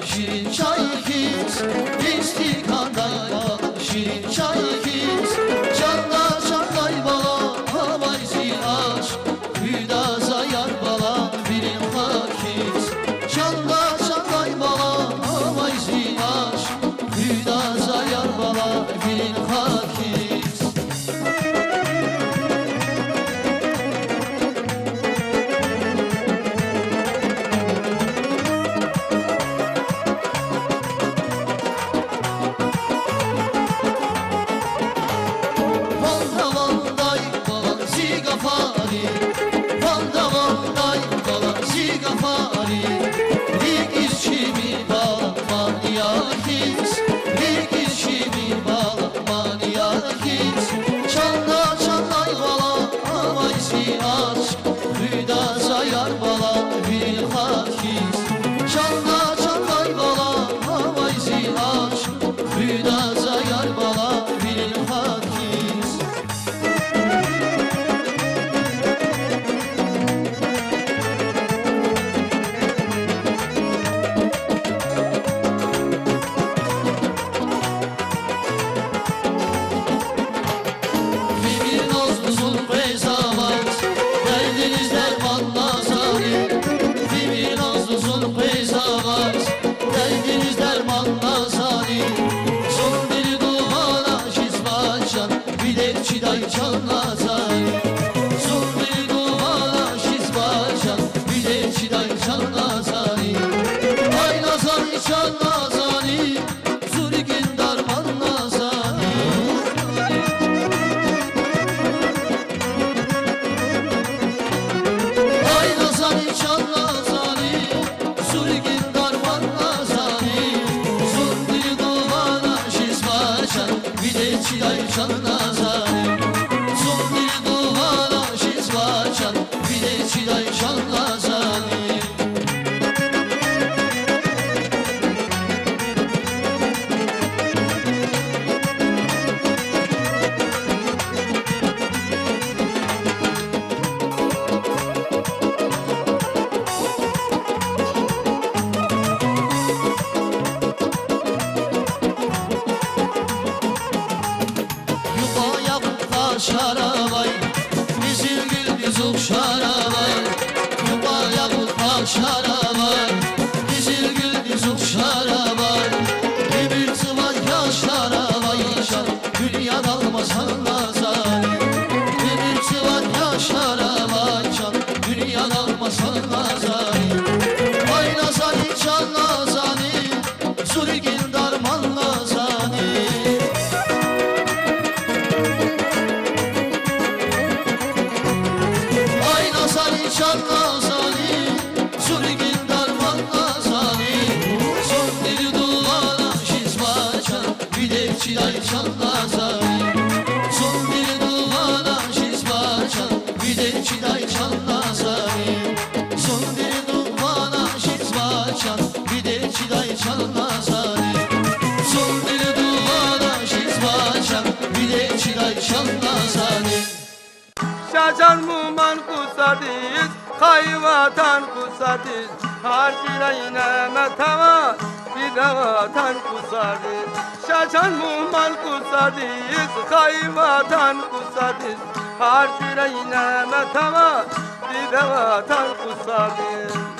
Şirin çay ikiz, istikandayla şirin çay ikiz. Çalla çallay bala, havayzi aşk, hüdaza yar bala, birin hakiz. Çalla çallay bala, havayzi aşk, hüdaza yar bala, birin hakiz. Şarabay, bizim gül yüzük şarabay, yuvaya vurma şarabay, bizim gül yüzük şarabay, bir sıvan yaşlara vayşan, dünya dalmasan nazar. Bir sıvan yaşlara vayşan, dünya dalmasan nazar. Vay nazani can nazani, zurgin darman nazani. Çal nazani, zurgin darman nazani. Son bir duvara şizma çal, bir de çilay çal nazani. Son bir duvara şizma çal, bir de çilay çal nazani. Son bir duvara şizma çal, bir de çilay çal nazani. Son bir duvara şizma çal, bir de çilay çal nazani. Şaşan muman kusadis, kayvatan kusadis, harcına yine metava, bir de vatan kusadis. Şaşan muman kusadis, kayvatan kusadis, harcına yine metava, bir de vatan kusadis.